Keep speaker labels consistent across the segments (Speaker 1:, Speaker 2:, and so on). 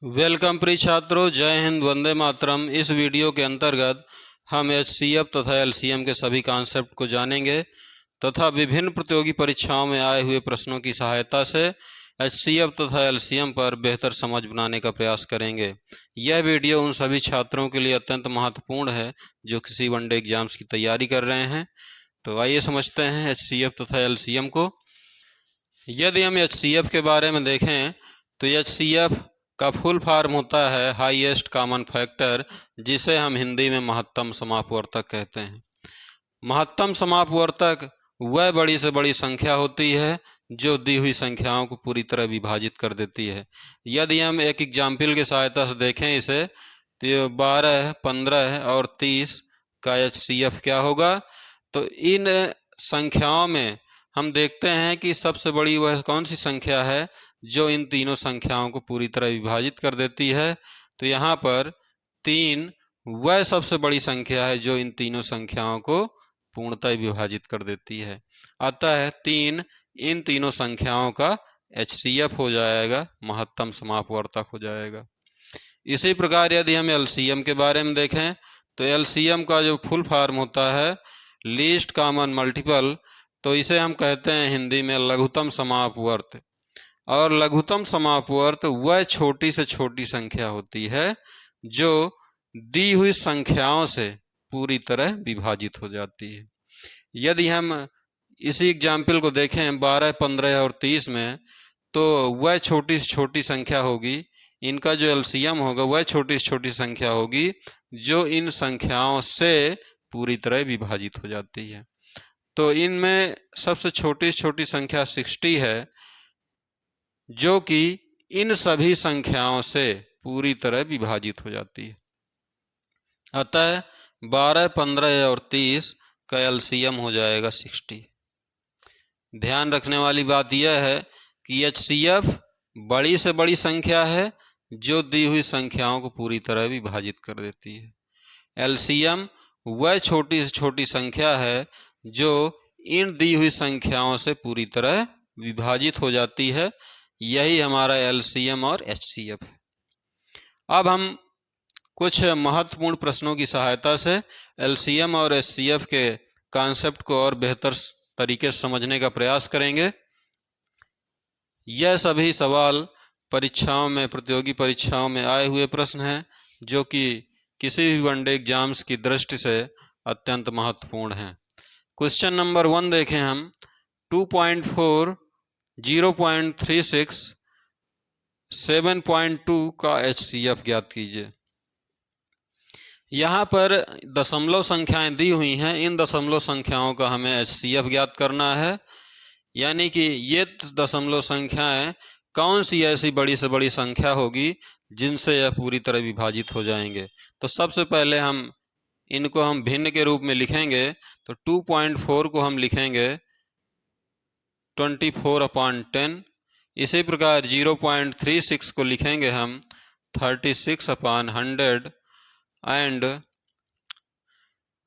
Speaker 1: Welcome प्रिय छात्रों, जय हिंद, वंदे मातरम। इस वीडियो के अंतर्गत हम HCF तथा LCM के सभी कॉन्सेप्ट को जानेंगे तथा विभिन्न प्रतियोगी परीक्षाओं में आए हुए प्रश्नों की सहायता से HCF तथा LCM पर बेहतर समझ बनाने का प्रयास करेंगे। यह वीडियो उन सभी छात्रों के लिए अत्यंत महत्वपूर्ण है जो किसी वनडे एग्जाम्स की तैयारी कर रहे हैं। तो आइए समझते हैं HCF तथा LCM को। यदि हम HCF के बारे में देखें तो HCF का फुल फॉर्म होता है हाईएस्ट कॉमन फैक्टर, जिसे हम हिंदी में महत्तम समापवर्तक कहते हैं। महत्तम समापवर्तक वह बड़ी से बड़ी संख्या होती है जो दी हुई संख्याओं को पूरी तरह विभाजित कर देती है। यदि हम एक एग्जाम्पल की सहायता से देखें इसे, तो 12, 15 और 30 का HCF क्या होगा। तो इन संख्याओं में हम देखते हैं कि सबसे बड़ी वह कौन सी संख्या है जो इन तीनों संख्याओं को पूरी तरह विभाजित कर देती है। तो यहाँ पर 3 वह सबसे बड़ी संख्या है जो इन तीनों संख्याओं को पूर्णतः विभाजित कर देती है। अतः 3 इन तीनों संख्याओं का HCF हो जाएगा, महत्तम समापवर्तक हो जाएगा। इसी प्रकार यदि हम LCM के बारे में देखें तो LCM का जो फुल फॉर्म होता है लीस्ट कॉमन मल्टीपल, तो इसे हम कहते हैं हिंदी में लघुत्तम समापवर्त। और लघुत्तम समापवर्त वह छोटी से छोटी संख्या होती है जो दी हुई संख्याओं से पूरी तरह विभाजित हो जाती है। यदि हम इसी एग्जाम्पल को देखें 12, 15 और 30 में, तो वह छोटी से छोटी संख्या होगी, इनका जो LCM होगा वह छोटी से छोटी संख्या होगी जो इन संख्याओं से पूरी तरह विभाजित हो जाती है। तो इनमें सबसे छोटी से छोटी संख्या 60 है जो कि इन सभी संख्याओं से पूरी तरह विभाजित हो जाती है। अतः 12, 15 और 30 का LCM हो जाएगा 60। ध्यान रखने वाली बात यह है कि HCF बड़ी से बड़ी संख्या है जो दी हुई संख्याओं को पूरी तरह विभाजित कर देती है। LCM वह छोटी से छोटी संख्या है जो इन दी हुई संख्याओं से पूरी तरह विभाजित हो जाती है। यही हमारा LCM और HCF है। अब हम कुछ महत्वपूर्ण प्रश्नों की सहायता से LCM और HCF के कॉन्सेप्ट को और बेहतर तरीके से समझने का प्रयास करेंगे। यह सभी सवाल परीक्षाओं में, प्रतियोगी परीक्षाओं में आए हुए प्रश्न हैं जो कि किसी भी वनडे एग्जाम्स की दृष्टि से अत्यंत महत्वपूर्ण हैं। क्वेश्चन नंबर 1 देखें हम। 2.4, 0.36, 7.2 का HCF ज्ञात कीजिए। यहाँ पर दशमलव संख्याएं दी हुई हैं, इन दशमलव संख्याओं का हमें HCF ज्ञात करना है। यानी कि ये दशमलव संख्याएं कौन सी ऐसी बड़ी से बड़ी संख्या होगी जिनसे यह पूरी तरह विभाजित हो जाएंगे। तो सबसे पहले हम इनको भिन्न के रूप में लिखेंगे। तो 2.4 को हम लिखेंगे 24/10। इसी प्रकार 0.36 को लिखेंगे हम 36/100 एंड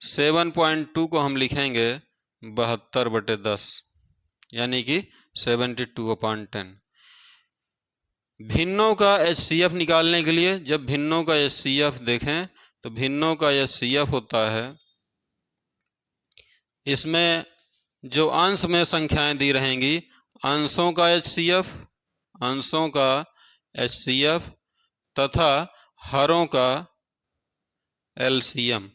Speaker 1: 7.2 को हम लिखेंगे 72/10, यानी कि 72/10। भिन्नों का HCF निकालने के लिए, जब भिन्नों का HCF देखें तो भिन्नों का HCF होता है, इसमें जो अंश में संख्याएं दी रहेंगी अंशों का HCF, अंशों का HCF तथा हरों का LCM।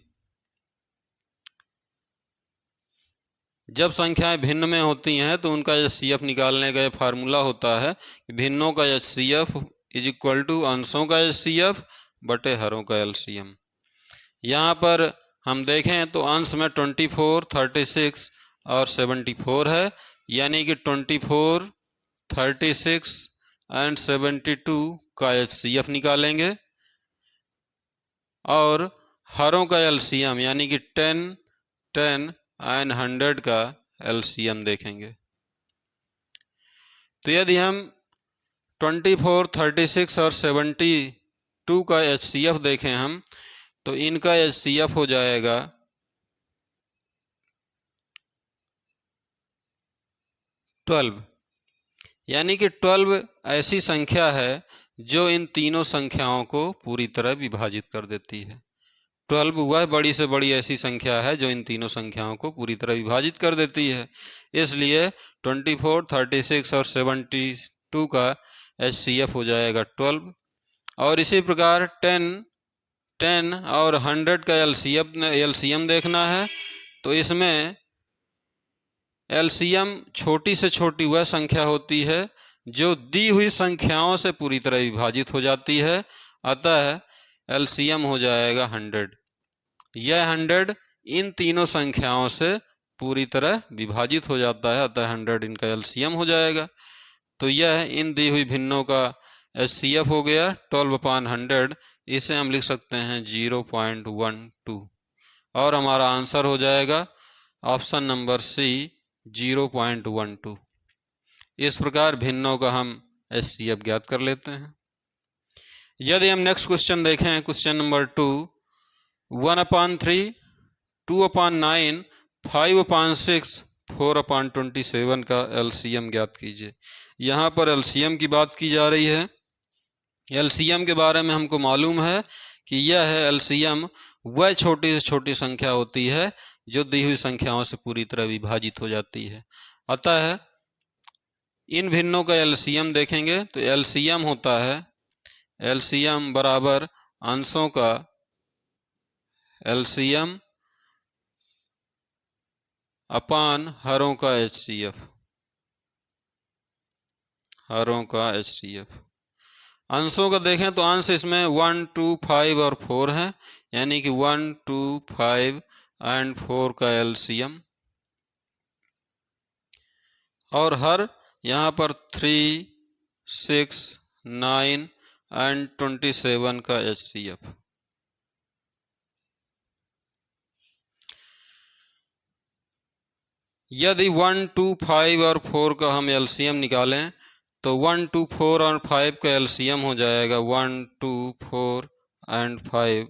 Speaker 1: जब संख्याएं भिन्न में होती हैं तो उनका HCF निकालने का फार्मूला होता है कि भिन्नों का HCF इज इक्वल टू अंशों का HCF बटे हरों का LCM। यहाँ पर हम देखें तो अंश में 24, 36 और 74 है, यानी कि 24, 36 एंड 72 का HCF निकालेंगे और हरों का LCM यानी कि 10, 10 एंड 100 का LCM देखेंगे। तो यदि हम 24, 36 और 72 का HCF देखें हम, तो इनका HCF हो जाएगा 12। यानी कि 12 ऐसी संख्या है जो इन तीनों संख्याओं को पूरी तरह विभाजित कर देती है। 12 वह बड़ी से बड़ी ऐसी संख्या है जो इन तीनों संख्याओं को पूरी तरह विभाजित कर देती है। इसलिए 24, 36 और 72 का HCF हो जाएगा 12। और इसी प्रकार 10 और 100 का LCM देखना है, तो इसमें LCM छोटी से छोटी वह संख्या होती है जो दी हुई संख्याओं से पूरी तरह विभाजित हो जाती है, अतः LCM हो जाएगा 100। यह 100 इन तीनों संख्याओं से पूरी तरह विभाजित हो जाता है, अतः 100 इनका LCM हो जाएगा। तो यह इन दी हुई भिन्नों का HCF हो गया 12/100। इसे हम लिख सकते हैं 0.12 और हमारा आंसर हो जाएगा ऑप्शन नंबर सी 0.12। इस प्रकार भिन्नों का हम HCF ज्ञात कर लेते हैं। यदि हम नेक्स्ट क्वेश्चन देखें, क्वेश्चन नंबर 2, 1/3, 2/9, 5/6, 4/27 का LCM ज्ञात कीजिए। यहाँ पर LCM की बात की जा रही है। LCM के बारे में हमको मालूम है कि यह है LCM वह छोटी से छोटी संख्या होती है जो दी हुई संख्याओं से पूरी तरह विभाजित हो जाती है। अतः इन भिन्नों का LCM देखेंगे तो LCM होता है LCM बराबर अंशों का LCM अपान हरों का HCF, हरों का HCF। अंशों का देखें तो अंश इसमें 1, 2, 5 और 4 है, यानी कि 1, 2, 5 एंड 4 का LCM। और हर यहाँ पर 3, 6, 9 एंड 27 का HCF। यदि 1, 2, 5 और 4 का हम LCM निकालें तो 1, 2, 4 और 5 का LCM हो जाएगा 1, 2, 4 एंड 5।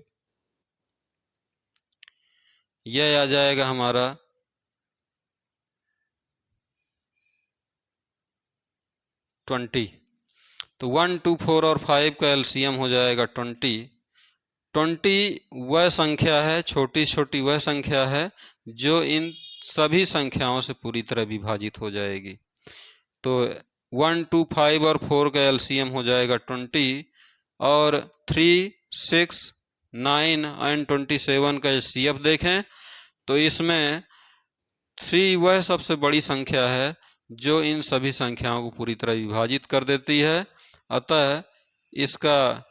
Speaker 1: यह आ जाएगा हमारा 20। तो 1, 2, 4 और 5 का LCM हो जाएगा 20। 20 वह संख्या है, छोटी छोटी वह संख्या है जो इन सभी संख्याओं से पूरी तरह विभाजित हो जाएगी। तो 1, 2, 5 और 4 का LCM हो जाएगा 20 और 3, 6, 9 एंड 27 का HCF देखें तो इसमें 3 वह सबसे बड़ी संख्या है जो इन सभी संख्याओं को पूरी तरह विभाजित कर देती है, अतः इसका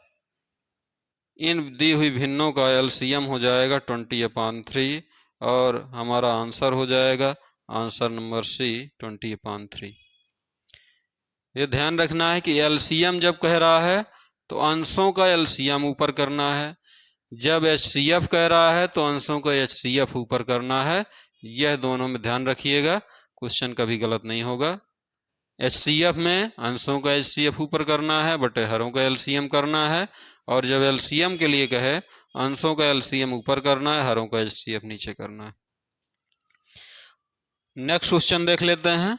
Speaker 1: इन दी हुई भिन्नों का LCM हो जाएगा 20/3 और हमारा आंसर हो जाएगा आंसर नंबर सी 20/3। ये ध्यान रखना है कि LCM जब कह रहा है तो अंशों का LCM ऊपर करना है, जब HCF कह रहा है तो अंशों का HCF ऊपर करना है। यह दोनों में ध्यान रखिएगा, क्वेश्चन कभी गलत नहीं होगा। HCF में अंशों का HCF ऊपर करना है बटे हरों का LCM करना है, और जब LCM के लिए कहे अंशों का LCM ऊपर करना है, हरों का HCF नीचे करना है। नेक्स्ट क्वेश्चन देख लेते हैं।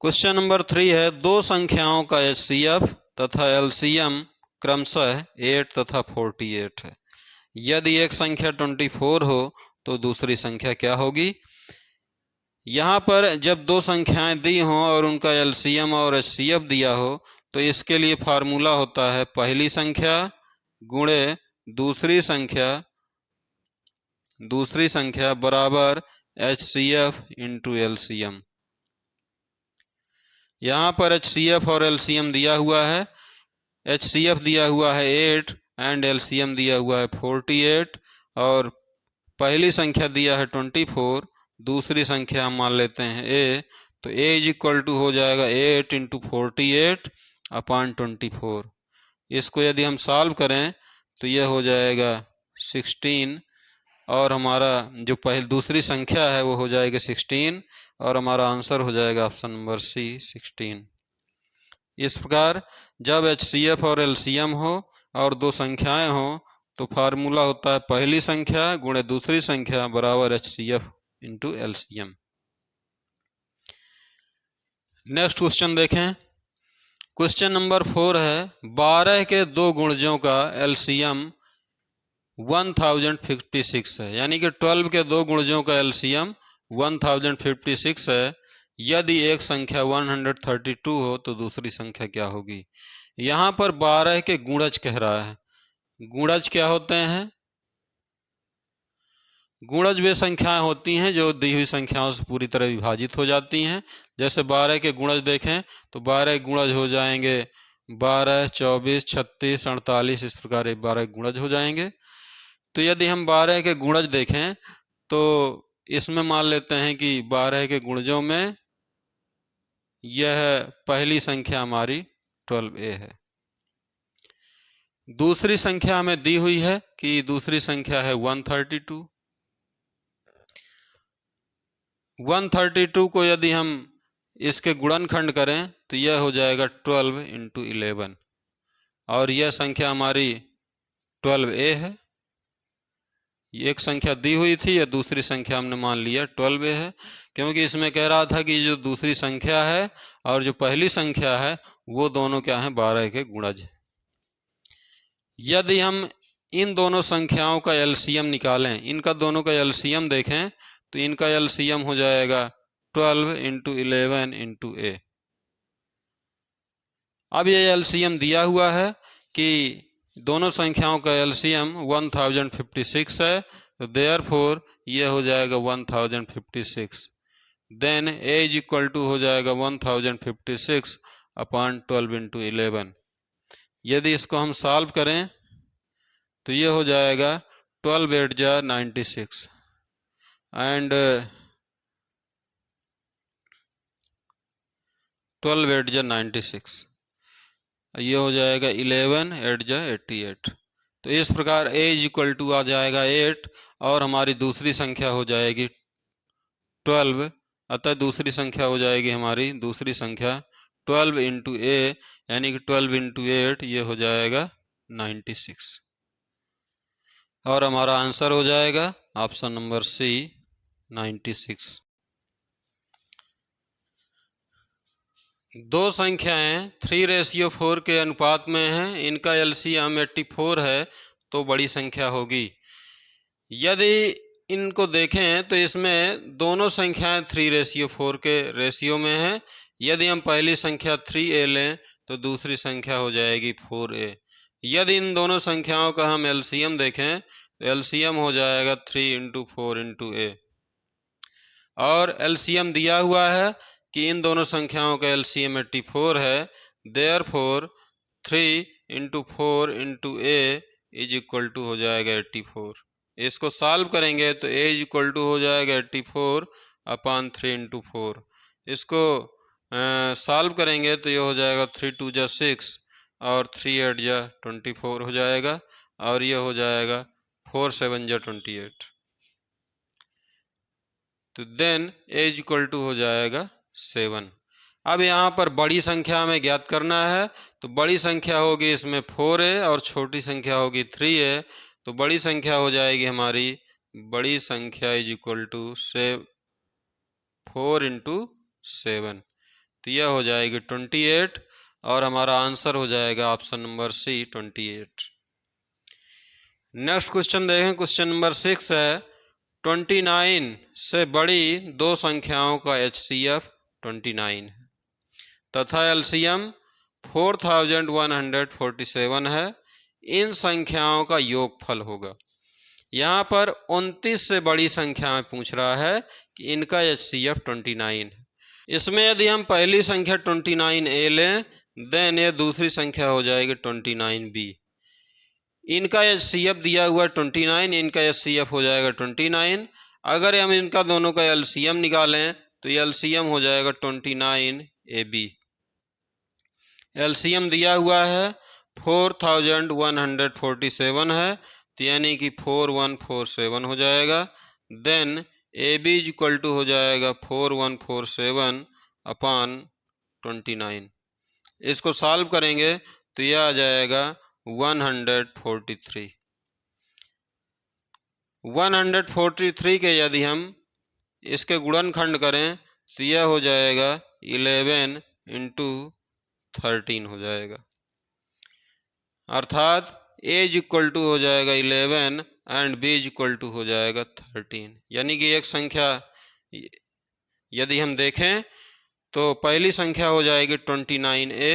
Speaker 1: क्वेश्चन नंबर 3 है, दो संख्याओं का HCF तथा LCM क्रमशः 8 तथा 48 है। यदि एक संख्या 24 हो तो दूसरी संख्या क्या होगी? यहाँ पर जब दो संख्याएं दी हों और उनका LCM और HCF दिया हो तो इसके लिए फार्मूला होता है पहली संख्या गुणे दूसरी संख्या बराबर HCF इंटू LCM। यहाँ पर HCF और LCM दिया हुआ है। HCF दिया हुआ है 8 एंड LCM दिया हुआ है 48 और पहली संख्या दिया है 24, दूसरी संख्या हम मान लेते हैं A, तो A इज इक्वल टू हो जाएगा 8 इंटू 48 अपॉन 24। इसको यदि हम सॉल्व करें तो यह हो जाएगा 16 और हमारा जो दूसरी संख्या है वो हो जाएगा 16 और हमारा आंसर हो जाएगा ऑप्शन नंबर सी 16। इस प्रकार जब HCF और LCM हो और दो संख्याएं हो तो फार्मूला होता है पहली संख्या गुणे दूसरी संख्या बराबर HCF into LCM। Next question देखें। क्वेश्चन नंबर 4 है 12 के दो गुणजों का एलसीएम 1056 है, यानी कि 12 के दो गुणजों का एलसीएम 1056 है। यदि एक संख्या 132 हो तो दूसरी संख्या क्या होगी। यहाँ पर 12 के गुणज कह रहा है। गुणज क्या होते हैं? गुणज वे संख्याएं होती हैं जो दी हुई संख्याओं से पूरी तरह विभाजित हो जाती हैं। जैसे 12 के गुणज देखें तो 12 गुणज हो जाएंगे 12, 24, 36, 48, इस प्रकार 12 गुणज हो जाएंगे। तो यदि हम 12 के गुणज देखें तो इसमें मान लेते हैं कि 12 के गुणजों में यह पहली संख्या हमारी 12a है। दूसरी संख्या हमें दी हुई है कि दूसरी संख्या है 132। 132 को यदि हम इसके गुणनखंड करें तो यह हो जाएगा 12 × 11 और यह संख्या हमारी 12a है। एक संख्या दी हुई थी, या दूसरी संख्या हमने मान लिया 12a है, क्योंकि इसमें कह रहा था कि जो दूसरी संख्या है और जो पहली संख्या है वो दोनों क्या हैं, 12 के गुणज हैं। यदि हम इन दोनों संख्याओं का एलसीएम निकालें, इनका दोनों का एलसीएम देखें तो इनका एलसीएम हो जाएगा 12 × 11 × a। अब ये एलसीएम दिया हुआ है कि दोनों संख्याओं का एलसीएम 1056 है, तो देयरफॉर ये हो जाएगा 1056। देन a = हो जाएगा 1056 अपॉन 12 × 11। यदि इसको हम सॉल्व करें तो ये हो जाएगा 12 8 जा 96 एंड 12 8 जा 96, ये हो जाएगा 11 8 जा 88। तो इस प्रकार a = आ जाएगा 8 और हमारी दूसरी संख्या हो जाएगी 12। अतः दूसरी संख्या हो जाएगी हमारी दूसरी संख्या 12 × a, यानी कि 12 × 8 ये हो जाएगा 96 और हमारा आंसर हो जाएगा ऑप्शन नंबर सी 96। दो संख्याएं 3:4 के अनुपात में हैं, इनका एलसीएम 84 है तो बड़ी संख्या होगी। यदि इनको देखें तो इसमें दोनों संख्याएं 3:4 के रेशियो में हैं। यदि हम पहली संख्या 3a लें तो दूसरी संख्या हो जाएगी 4a। यदि इन दोनों संख्याओं का हम एलसीएम देखें तो एलसीएम हो जाएगा 3 × 4 × a और एलसीएम दिया हुआ है कि इन दोनों संख्याओं का एलसीएम 84 है। देयरफॉर 3 × 4 × a = हो जाएगा 84। इसको सॉल्व करेंगे तो a = हो जाएगा 84 अपॉन 3 × 4। इसको सॉल्व करेंगे तो ये हो जाएगा 3 2 जा 6 और 3 8 जा 24 हो जाएगा और ये हो जाएगा 4 7 जा 28। तो देन a = हो जाएगा 7। अब यहाँ पर बड़ी संख्या हमें ज्ञात करना है, तो बड़ी संख्या होगी इसमें 4a और छोटी संख्या होगी 3a। तो बड़ी संख्या हो जाएगी हमारी बड़ी संख्या = 4 × 7, तो यह हो जाएगी 28 और हमारा आंसर हो जाएगा option number C 28। Next question देखें। क्वेश्चन नंबर 6 है 29 से बड़ी दो संख्याओं का HCF 29 है तथा एलसीएम 4147 है। इन संख्याओं का योगफल होगा। यहाँ पर 29 से बड़ी संख्याएं पूछ रहा है कि इनका HCF 29 है। इसमें यदि हम पहली संख्या 29a लें देन ये दूसरी संख्या हो जाएगी 29b। इनका HCF दिया हुआ 29, इनका HCF हो जाएगा 29। अगर हम इनका दोनों का LCM निकालें तो LCM हो जाएगा 29ab। LCM दिया हुआ है 4147 है, तो यानी कि 4147 हो जाएगा। देन AB = हो जाएगा 4147 अपॉन 29। इसको सॉल्व करेंगे तो यह आ जाएगा 143। 143 के यदि हम इसके गुणनखंड करें तो यह हो जाएगा 11 इंटू 13 हो जाएगा, अर्थात a इज इक्वल टू हो जाएगा 11 and b is equal to हो जाएगा 13। यानी कि एक संख्या यदि हम देखें तो पहली संख्या हो जाएगी 29a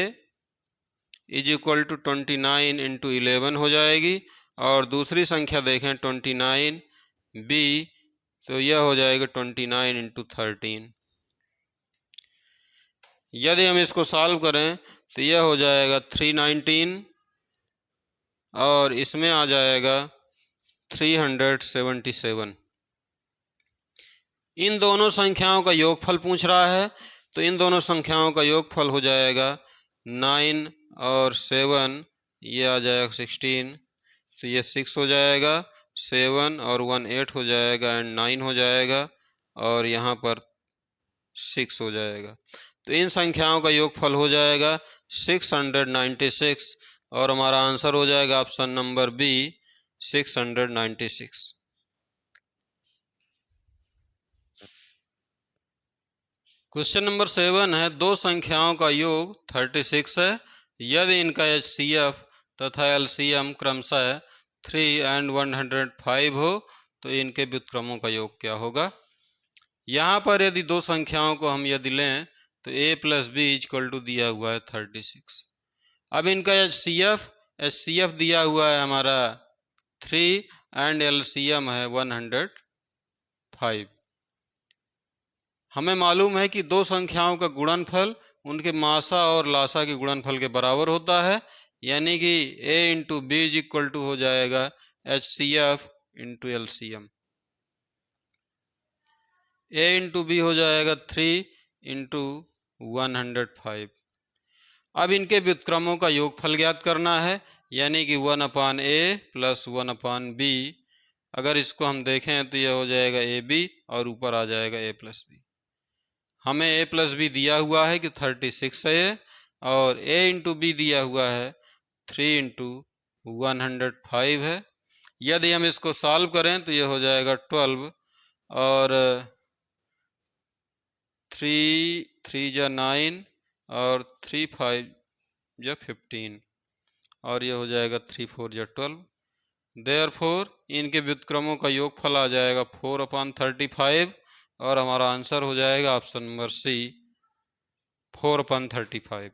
Speaker 1: is equal to 29 into 11 हो जाएगी, और दूसरी संख्या देखें 29b तो यह हो जाएगा 29 इंटू 13। यदि हम इसको सॉल्व करें तो यह हो जाएगा 319 और इसमें आ जाएगा 377। इन दोनों संख्याओं का योगफल पूछ रहा है, तो इन दोनों संख्याओं का योगफल हो जाएगा 9 और 7, ये आ जाएगा 16, तो ये 6 हो जाएगा, 7 और 1 8 हो जाएगा एंड 9 हो जाएगा, और यहाँ पर 6 हो जाएगा। तो इन संख्याओं का योगफल हो जाएगा 696 और हमारा आंसर हो जाएगा option number B 696। Question number 7 है, दो संख्याओं का योग 36 है, यदि इनका HCF तथा LCM क्रमशः 3 एंड 105 हो तो इनके व्युत्क्रमों का योग क्या होगा। यहाँ पर यदि दो संख्याओं को हम यदि लें तो a plus B equal to दिया हुआ है 36। अब इनका HCF दिया हुआ है हमारा 3 एंड LCM है 105। हमें मालूम है कि दो संख्याओं का गुणनफल उनके मासा और लासा के गुणनफल के बराबर होता है, यानी कि a into B is equal to हो जाएगा HCF into LCM। a into B हो जाएगा 3 इंटू 105। अब इनके व्युत्क्रमों का योगफल ज्ञात करना है, यानी कि 1/a प्लस 1/b। अगर इसको हम देखें तो यह हो जाएगा ab और ऊपर आ जाएगा a प्लस बी। हमें a प्लस बी दिया हुआ है कि 36 है और a इंटू बी दिया हुआ है 3 इंटू 105 है। यदि हम इसको सॉल्व करें तो यह हो जाएगा 12 और 3 3 जा 9 और 3 5 जा 15 और यह हो जाएगा 3 4 जा 12। देयरफॉर इनके व्युत्क्रमों का योगफल आ जाएगा 4/35 और हमारा आंसर हो जाएगा option number C 4/35।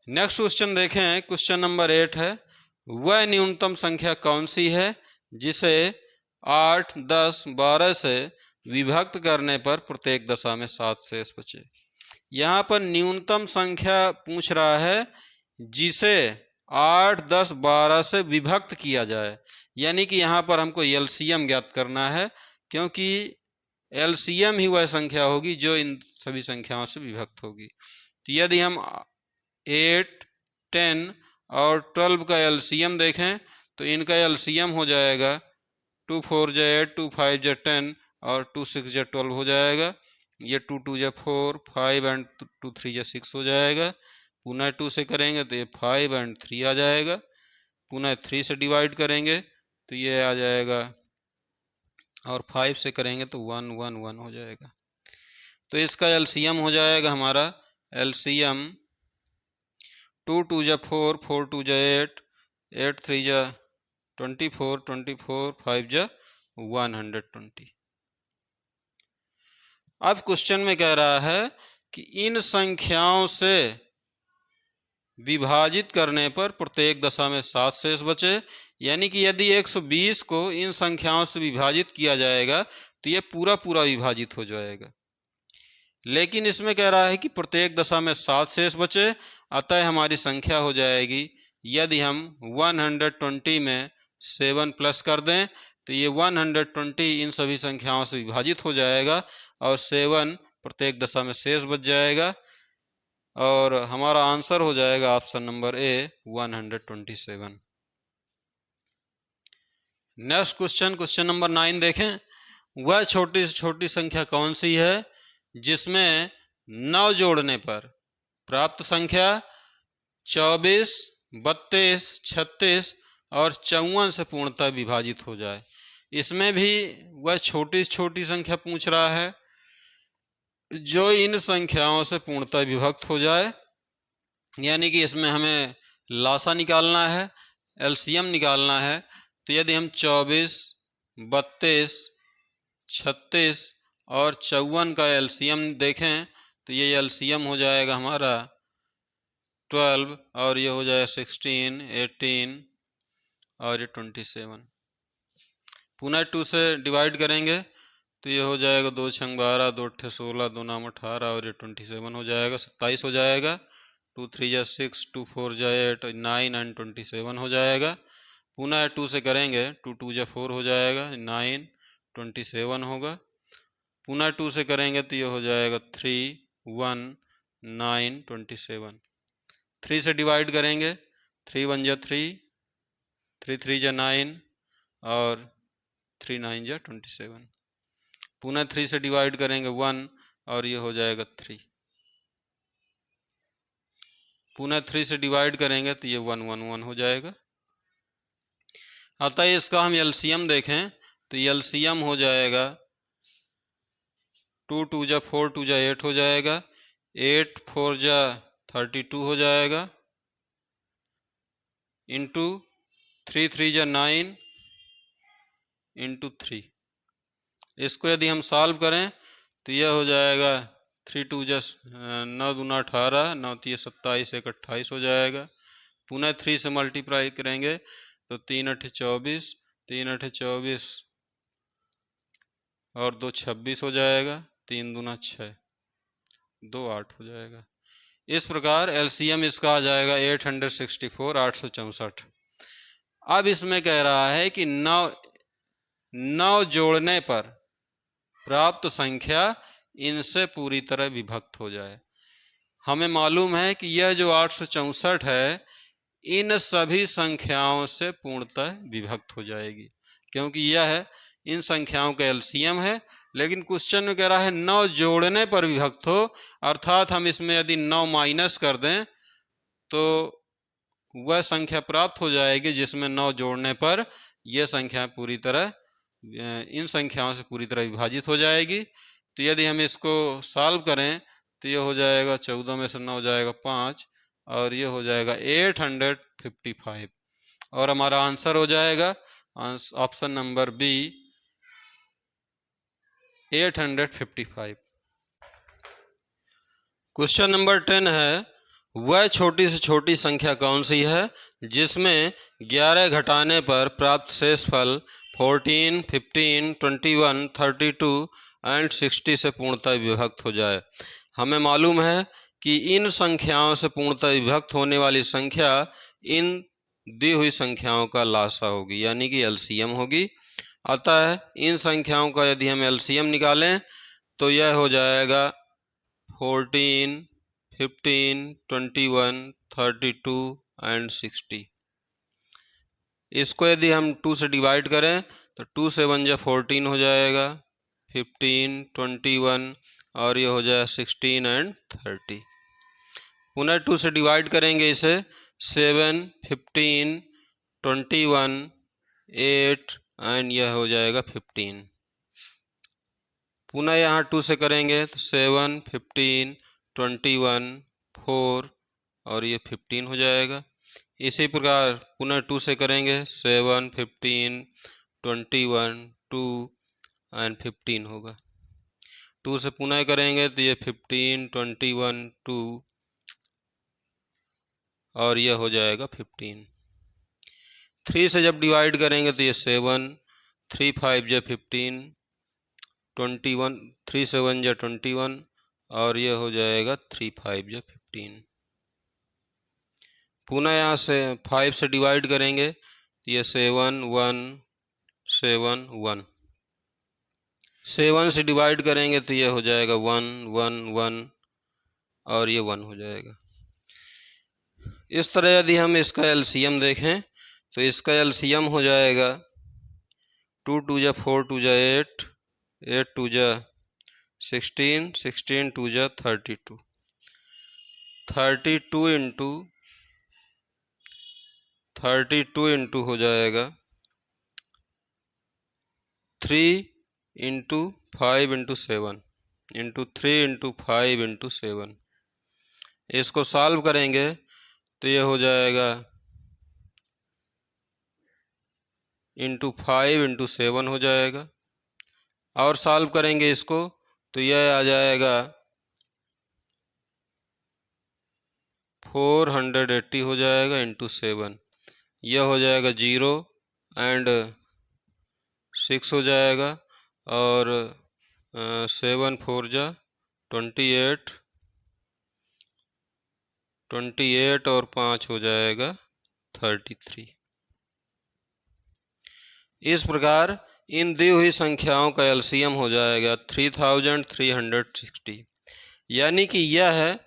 Speaker 1: Next question देखें, क्वेश्चन नंबर 8 है, वह न्यूनतम संख्या कौन सी है जिसे 8 10 12 से विभक्त करने पर प्रत्येक दशा में 7 शेष बचे। यहाँ पर न्यूनतम संख्या पूछ रहा है जिसे 8 10 12 से विभक्त किया जाए, यानी कि यहाँ पर हमको LCM ज्ञात करना है, क्योंकि LCM ही वह संख्या होगी जो इन सभी संख्याओं से विभक्त होगी। तो यदि हम 8 10 और 12 का LCM देखें तो इनका LCM हो जाएगा 2 4 जा 8 2 5 जा 10 और 2 6 जा 12 हो जाएगा। ये 2 2 जा 4 5 एंड 2 3 जा 6 हो जाएगा। पुनः 2 से करेंगे तो ये 5 एंड 3 आ जाएगा। पुनः 3 से डिवाइड करेंगे तो ये आ जाएगा और 5 से करेंगे तो 1 1 1 हो जाएगा। तो इसका LCM हो जाएगा हमारा LCM 2 2 जा 4 4 2 जा 8 8 3 जा 24 24 5 जा 120। अब क्वेश्चन में कह रहा है कि इन संख्याओं से विभाजित करने पर प्रत्येक दशा में 7 शेष बचे, यानी कि यदि 120 को इन संख्याओं से विभाजित किया जाएगा तो ये पूरा पूरा विभाजित हो जाएगा, लेकिन इसमें कह रहा है कि प्रत्येक दशा में 7 शेष बचे। अतः हमारी संख्या हो जाएगी, यदि हम 120 में 7 प्लस कर दें तो ये 120 इन सभी संख्याओं से विभाजित हो जाएगा और 7 प्रत्येक दशा में शेष बच जाएगा और हमारा आंसर हो जाएगा option number A 127। Next question, question number 9 देखें, वह छोटी से छोटी संख्या कौन सी है जिसमें 9 जोड़ने पर प्राप्त संख्या 24 32 36 और 54 से पूर्णतः विभाजित हो जाए। इसमें भी वह छोटी से छोटी संख्या पूछ रहा है। जो इन संख्याओं से पूर्णतः विभक्त हो जाए, यानी कि इसमें हमें लासा निकालना है, एलसीएम निकालना है। तो यदि हम 24, 32, 36 और 54 का एलसीएम देखें तो ये एलसीएम हो जाएगा हमारा 12 और ये हो जाएगा 16, 18 और ये 27। पुनः 2 से डिवाइड करेंगे तो ये हो जाएगा 2 छंग 12, 2 अट्ठे 16, 2 नाम 18 और ये 27 हो जाएगा, 27 हो जाएगा। 2 3 जा 6, 2 4 जा 8, 9 एंड 27 हो जाएगा। पुनः 2 से करेंगे, 2 2 जा 4 हो जाएगा, 9 27 होगा। पुनः 2 से करेंगे तो ये हो जाएगा 3 1 9 27। 3 से डिवाइड करेंगे, 3 1 जा 3, 3 3 जा 9 और 3 9 जा 27। पुनः 3 से डिवाइड करेंगे 1 और ये हो जाएगा 3। पुनः 3 से डिवाइड करेंगे तो ये 1 1 1 हो जाएगा। अतः इसका हम एलसीएम देखें तो एलसीएम हो जाएगा 2 2 जा 4, 2 जा 8 हो जाएगा, 8 4 जा 32 हो जाएगा, इंटू 3 3 जा 9 इंटू 3। इसको यदि हम सॉल्व करें तो यह हो जाएगा 3 2 जा 9 दूना 18, 9 3 27, 1 28 हो जाएगा। पुनः 3 से मल्टीप्लाई करेंगे तो 3 8 24, 3 8 24 और 2 26 हो जाएगा, 3 दूना 6, 2 8 हो जाएगा। इस प्रकार एलसीएम इसका आ जाएगा 864, 864। अब इसमें कह रहा है कि 9 जोड़ने पर प्राप्त संख्या इनसे पूरी तरह विभक्त हो जाए। हमें मालूम है कि यह जो 864 है इन सभी संख्याओं से पूर्णतः विभक्त हो जाएगी, क्योंकि यह इन संख्याओं का एलसीएम है। लेकिन क्वेश्चन में कह रहा है 9 जोड़ने पर विभक्त हो, अर्थात हम इसमें यदि 9 माइनस कर दें तो वह संख्या प्राप्त हो जाएगी जिसमें 9 जोड़ने पर यह संख्या पूरी तरह इन संख्याओं से पूरी तरह विभाजित हो जाएगी। तो यदि हम इसको सॉल्व करें तो ये हो जाएगा 14 में से 9 जाएगा 5 और ये हो जाएगा 855 और हमारा आंसर हो जाएगा option number B 855। Question number 10 है, वह छोटी से छोटी संख्या कौन सी है जिसमें 11 घटाने पर प्राप्त शेषफल 14, 15, 21, 32 एंड 60 से पूर्णतः विभक्त हो जाए। हमें मालूम है कि इन संख्याओं से पूर्णतः विभक्त होने वाली संख्या इन दी हुई संख्याओं का लासा होगी, यानी कि एलसीएम होगी। अतः इन संख्याओं का यदि हम एलसीएम निकालें तो यह हो जाएगा 14, 15, 21, 32 एंड 60। इसको यदि हम 2 से डिवाइड करें तो 2 से 1 जा 14 हो जाएगा, 15, 21 और ये हो जाएगा 16 एंड 30। पुनः 2 से डिवाइड करेंगे इसे 7, 15, 21, 8 एंड यह हो जाएगा 15। पुनः यहाँ 2 से करेंगे तो 7, 15, 21, 4 और ये 15 हो जाएगा। इसी प्रकार पुनः 2 से करेंगे 7, 15, 21, 2 एंड 15 होगा। 2 से पुनः करेंगे तो ये 15, 21, 2 और यह हो जाएगा 15। 3 से जब डिवाइड करेंगे तो ये 7, 3 5 जा 15, 21, 3 7 जा 21 और यह हो जाएगा 3 5 जा 15। पुनः यहाँ से 5 से डिवाइड करेंगे तो ये 7 1 7 1। 7 से डिवाइड करेंगे तो ये हो जाएगा 1 1 1 और ये 1 हो जाएगा। इस तरह यदि हम इसका एलसीएम देखें तो इसका एलसीएम हो जाएगा 2 2 जा 4, 2 जा 8, 8 2 जा 16, 16 2 जा 32, 32 इंटू हो जाएगा 3 into 5 into 7, into 3 into 5 into 7। इसको सॉल्व करेंगे तो ये हो जाएगा इंटू 5 इंटू 7 हो जाएगा, और सॉल्व करेंगे इसको तो यह आ जाएगा 480 हो जाएगा इंटू 7। यह हो जाएगा 0 एंड 6 हो जाएगा, और 7 4 जा 28, 28 और 5 हो जाएगा 33। इस प्रकार इन दी हुई संख्याओं का एलसीएम हो जाएगा 3360। यानी कि यह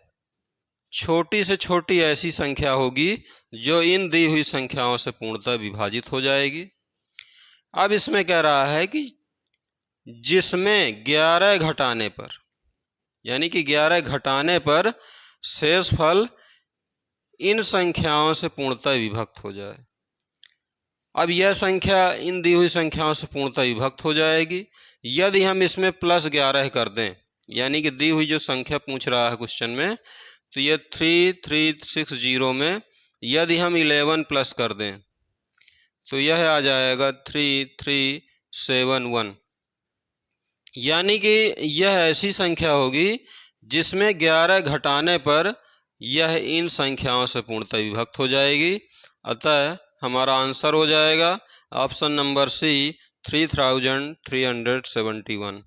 Speaker 1: छोटी से छोटी ऐसी संख्या होगी जो इन दी हुई संख्याओं से पूर्णतः विभाजित हो जाएगी। अब इसमें कह रहा है कि जिसमें 11 घटाने पर, यानी कि 11 घटाने पर शेषफल इन संख्याओं से पूर्णतः विभक्त हो जाए। अब यह संख्या इन दी हुई संख्याओं से पूर्णतः विभक्त हो जाएगी यदि हम इसमें +11 कर दें, यानी कि दी हुई जो संख्या पूछ रहा है क्वेश्चन में, तो ये 3360 में यदि हम 11 प्लस कर दें तो यह आ जाएगा 3371। यानी कि यह ऐसी संख्या होगी जिसमें 11 घटाने पर यह इन संख्याओं से पूर्णतः विभक्त हो जाएगी। अतः हमारा आंसर हो जाएगा option number C 3371।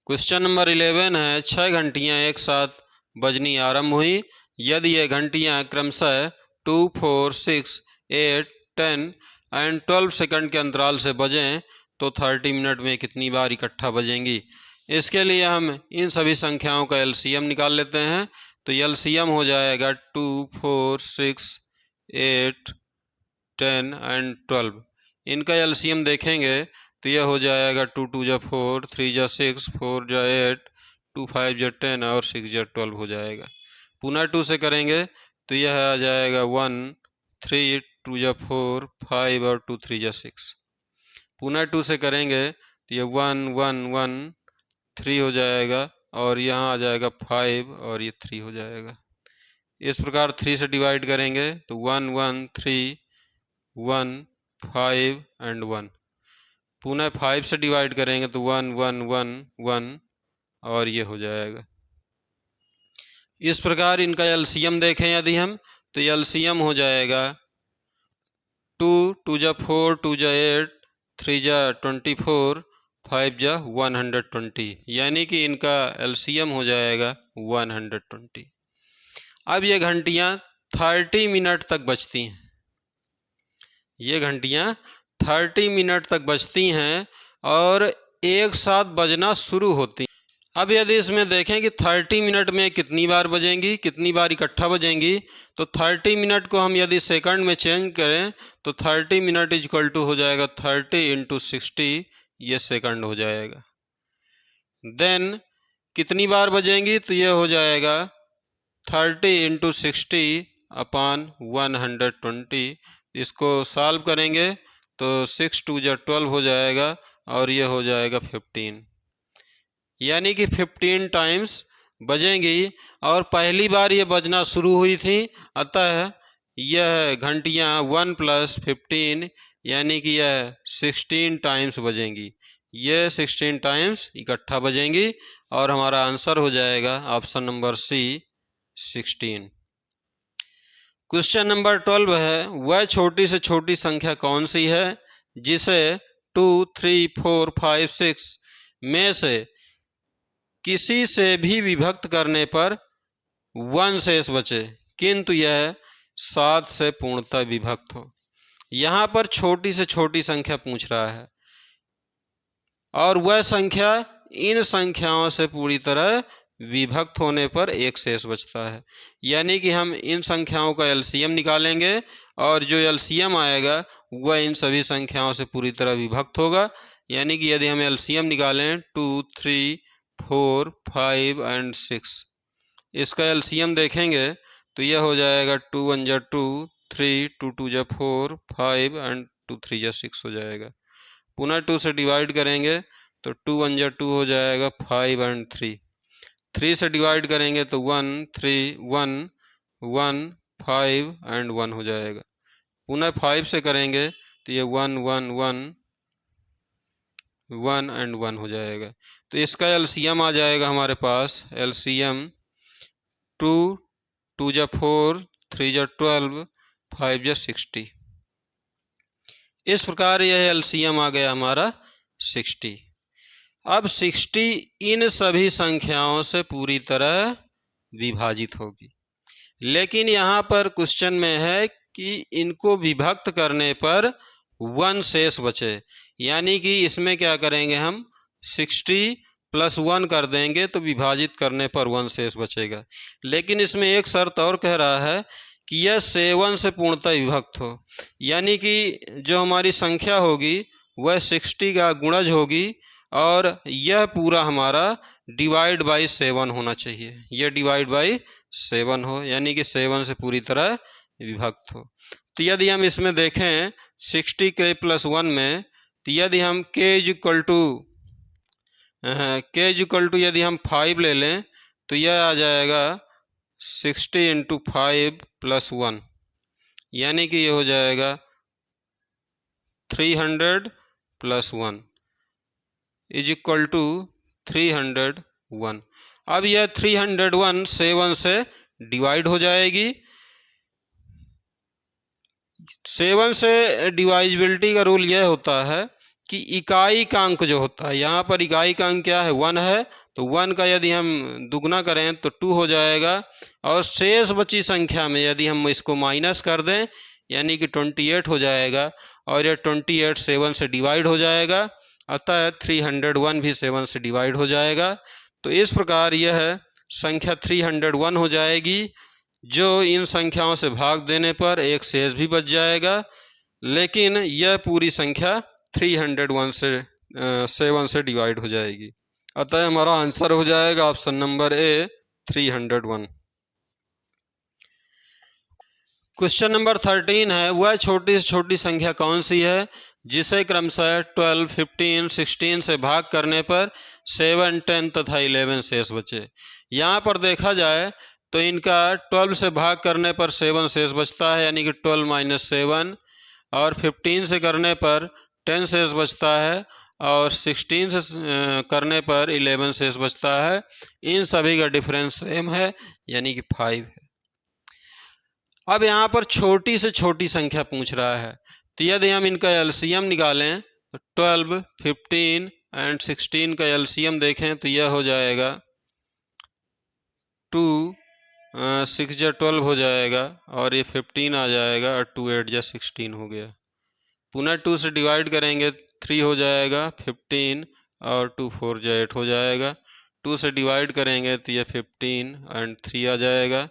Speaker 1: Question number 11 है 6 घंटियां एक साथ बजनी आरंभ हुई। यदि ये घंटियां क्रमशः 2, 4, 6, 8, 10 एंड 12 सेकंड के अंतराल से बजें तो 30 मिनट में कितनी बार इकट्ठा बजेंगी। इसके लिए हम इन सभी संख्याओं का एलसीएम निकाल लेते हैं। तो एलसीएम हो जाएगा 2, 4, 6, 8, 10 एंड 12। इनका एलसीएम देखेंगे तो यह हो जाएगा 2 2 जा 4, 3 जा 6, 4 जा 8, 2 5 जा 10 और 6 जा 12 हो जाएगा। पुनः 2 से करेंगे तो यह आ जाएगा 1, 3, 2 जा 4, 5 और 2 3 जा 6। पुनः 2 से करेंगे तो यह 1 1 1 3 हो जाएगा, और यहाँ आ जाएगा 5 और ये 3 हो जाएगा। इस प्रकार 3 से डिवाइड करेंगे तो 1 1 3 1 5 एंड 1। पुनः 5 से डिवाइड करेंगे तो 1 1 1 1 और ये हो जाएगा। इस प्रकार इनका एलसीएम देखें यदि हम तो एलसीएम हो जाएगा 2 2 जा 4, 2 जा 8, 3 जा 24, 5 जा 120, यानी कि इनका एलसीएम हो जाएगा 120। अब ये घंटियां 30 मिनट तक बजती हैं। ये घंटियां 30 मिनट तक बजती हैं और एक साथ बजना शुरू होती हैं। अब यदि इसमें देखें कि 30 मिनट में कितनी बार बजेंगी, कितनी बार इकट्ठा बजेंगी, तो 30 मिनट को हम यदि सेकंड में चेंज करें तो 30 मिनट इक्वल टू हो जाएगा 30 इंटू 60, ये सेकंड हो जाएगा। देन कितनी बार बजेंगी तो ये हो जाएगा 30 इंटू 60 अपॉन 120। इसको सॉल्व करेंगे तो 6 2 जा 12 हो जाएगा और ये हो जाएगा 15, यानी कि 15 टाइम्स बजेंगी। और पहली बार ये बजना शुरू हुई थी, अतः यह घंटियां 1 + 15 यानी कि यह 16 टाइम्स बजेंगी। ये 16 टाइम्स इकट्ठा बजेंगी और हमारा आंसर हो जाएगा option number C 16। Question number 12 है वह छोटी से छोटी संख्या कौन सी है जिसे 2 3 4 5 6 में से किसी से भी विभक्त करने पर 1 शेष बचे किंतु यह 7 से पूर्णतः विभक्त हो। यहाँ पर छोटी से छोटी संख्या पूछ रहा है और वह संख्या इन संख्याओं से पूरी तरह विभक्त होने पर एक शेष बचता है। यानी कि हम इन संख्याओं का एलसीएम निकालेंगे और जो एलसीएम आएगा वह इन सभी संख्याओं से पूरी तरह विभक्त होगा। यानी कि यदि हम एलसीएम निकालें 2 3 4 5 एंड 6, इसका एलसीएम देखेंगे तो यह हो जाएगा 2 1 जा 2, 3, 2 2 जा 4, 5 एंड 2 3 जा 6 हो जाएगा। पुनः 2 से डिवाइड करेंगे तो 2 1 जा 2 हो जाएगा, 5 एंड 3। 3 से डिवाइड करेंगे तो 1 3 1 1 5 एंड 1 हो जाएगा। पुनः 5 से करेंगे तो ये 1 1 1 1 एंड 1 हो जाएगा। तो इसका एलसीएम आ जाएगा हमारे पास, एलसीएम 2 2 जा 4, 3 जा 12, 5 जा 60। इस प्रकार यह एलसीएम आ गया हमारा 60। अब 60 इन सभी संख्याओं से पूरी तरह विभाजित होगी, लेकिन यहाँ पर क्वेश्चन में है कि इनको विभक्त करने पर 1 शेष बचे, यानी कि इसमें क्या करेंगे हम 60 + 1 कर देंगे तो विभाजित करने पर 1 शेष बचेगा। लेकिन इसमें एक शर्त और कह रहा है कि यह 7 से पूर्णतः विभक्त हो, यानी कि जो हमारी संख्या होगी वह 60 का गुणज होगी और यह पूरा हमारा डिवाइड बाई 7 होना चाहिए। यह डिवाइड बाई 7 हो, यानी कि 7 से पूरी तरह विभक्त हो। तो यदि हम इसमें देखें 60 के +1 में, तो यदि हम k इक्वल टू यदि हम 5 ले लें तो यह आ जाएगा 60 × 5 + 1, यानी कि ये हो जाएगा 300 + 1 = 301। अब यह 301 7 से डिवाइड हो जाएगी। 7 से डिवाइजिबिलिटी का रूल यह होता है कि इकाई का अंक जो होता है, यहाँ पर इकाई का अंक क्या है 1 है, तो 1 का यदि हम दुगना करें तो 2 हो जाएगा, और शेष बची संख्या में यदि हम इसको माइनस कर दें यानी कि 28 हो जाएगा, और यह 28 7 से डिवाइड हो जाएगा, अतः 301 भी 7 से डिवाइड हो जाएगा। तो इस प्रकार यह संख्या 301 हो जाएगी, जो इन संख्याओं से भाग देने पर एक शेष भी बच जाएगा, लेकिन यह पूरी संख्या 301 से 7 से डिवाइड हो जाएगी। अतः हमारा आंसर हो जाएगा option number A 301। Question number 13 है, वह छोटी से छोटी संख्या कौन सी है जिसे क्रमशः 12, 15, 16 से भाग करने पर 7, 10 तथा 11 शेष बचे। यहाँ पर देखा जाए तो इनका 12 से भाग करने पर 7 शेष बचता है, यानी कि 12 - 7, और 15 से करने पर 10 शेष बचता है, और 16 से करने पर 11 शेष बचता है। इन सभी का डिफरेंस सेम है, यानी कि 5 है। अब यहाँ पर छोटी से छोटी संख्या पूछ रहा है, तो यदि हम इनका एलसीएम निकालें तो 12, 15 एंड 16 का एलसीएम देखें तो यह हो जाएगा 2 6 जा 12 हो जाएगा, और ये 15 आ जाएगा, और 2 8 जा 16 हो गया। पुनः 2 से डिवाइड करेंगे 3 हो जाएगा 15, और 2 4 जा 8 हो जाएगा। 2 से डिवाइड करेंगे तो यह 15 एंड 3 आ जाएगा।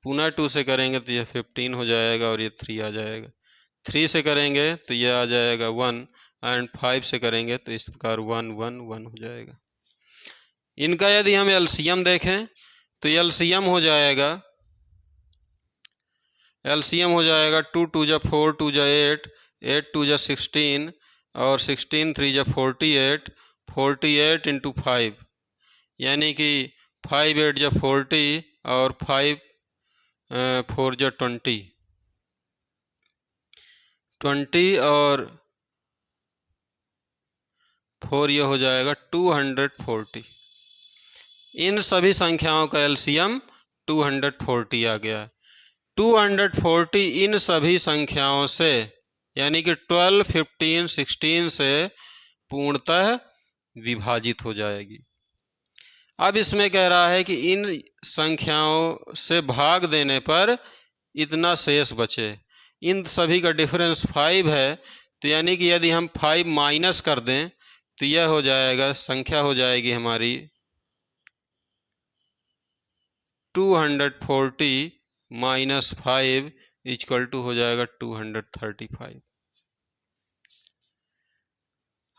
Speaker 1: पुनः 2 से करेंगे तो यह 15 हो जाएगा, और ये 3 आ जाएगा। 3 से करेंगे तो यह आ जाएगा 1, एंड 5 से करेंगे तो इस प्रकार 1 1 1 हो जाएगा। इनका यदि हम एलसीएम देखें तो एलसीएम हो जाएगा 2 2 जा 4, 2 जा 8, 8 2 जा 16, और 16 3 जा 48, 48 × 5, यानी कि 5 8 जा 40, और 5 4 जा 20, और 4 ये हो जाएगा 240। इन सभी संख्याओं का एलसीएम 240 आ गया। 240 इन सभी संख्याओं से, यानी कि 12, 15, 16 से पूर्णतः विभाजित हो जाएगी। अब इसमें कह रहा है कि इन संख्याओं से भाग देने पर इतना शेष बचे। इन सभी का डिफरेंस 5 है, तो यानी कि यदि हम 5 माइनस कर दें तो यह हो जाएगा, संख्या हो जाएगी हमारी 240 - 5 = हो जाएगा 235।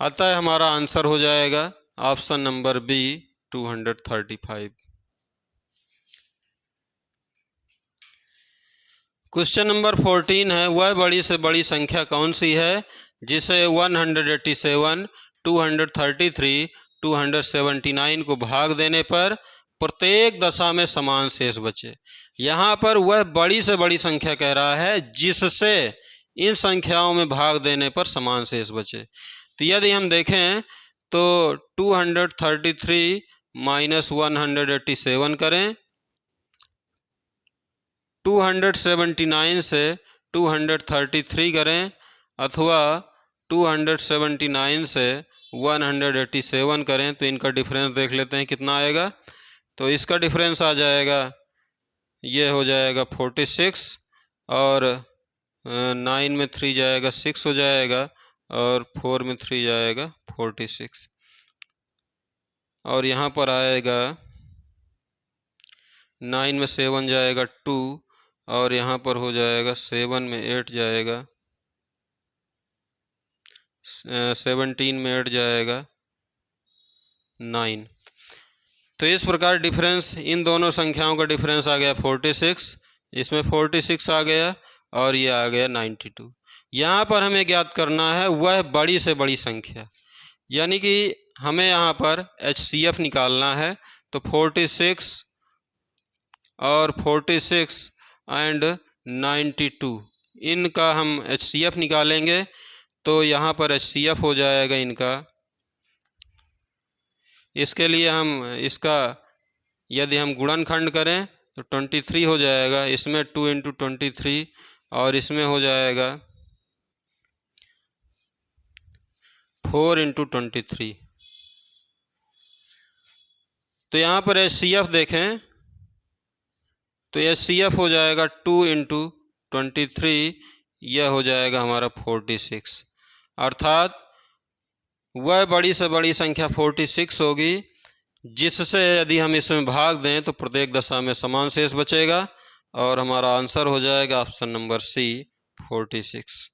Speaker 1: अतः हमारा आंसर हो जाएगा option number B 235। Question number 14 है, वह बड़ी से बड़ी संख्या कौन सी है जिसे 187, 233, 279 को भाग देने पर प्रत्येक दशा में समान शेष बचे। यहाँ पर वह बड़ी से बड़ी संख्या कह रहा है जिससे इन संख्याओं में भाग देने पर समान शेष बचे। तो यदि हम देखें तो 233 माइनस 187 करें, 279 से 233 करें, अथवा 279 से 187 करें, तो इनका डिफरेंस देख लेते हैं कितना आएगा। तो इसका डिफरेंस आ जाएगा, ये हो जाएगा 46, और 9 में 3 जाएगा 6 हो जाएगा, और 4 में 3 जाएगा 46, और यहाँ पर आएगा 9 में 7 जाएगा 2, और यहाँ पर हो जाएगा 7 में 8 जाएगा, 17 में 8 जाएगा 9। तो इस प्रकार डिफरेंस, इन दोनों संख्याओं का डिफरेंस आ गया 46, इसमें 46 आ गया, और ये आ गया 92। यहाँ पर हमें ज्ञात करना है वह बड़ी से बड़ी संख्या, यानी कि हमें यहाँ पर HCF निकालना है। तो 46 और 46 एंड 92, इनका हम HCF निकालेंगे। तो यहाँ पर HCF हो जाएगा इनका, इसके लिए हम इसका यदि हम गुणनखंड करें तो 23 हो जाएगा, इसमें 2 × 23, और इसमें हो जाएगा 4 × 23। तो यहाँ पर HCF देखें तो HCF हो जाएगा 2 × 23, यह हो जाएगा हमारा 46। अर्थात वह बड़ी से बड़ी संख्या 46 होगी जिससे यदि हम इसमें भाग दें तो प्रत्येक दशा में समान शेष बचेगा, और हमारा आंसर हो जाएगा ऑप्शन नंबर सी 46।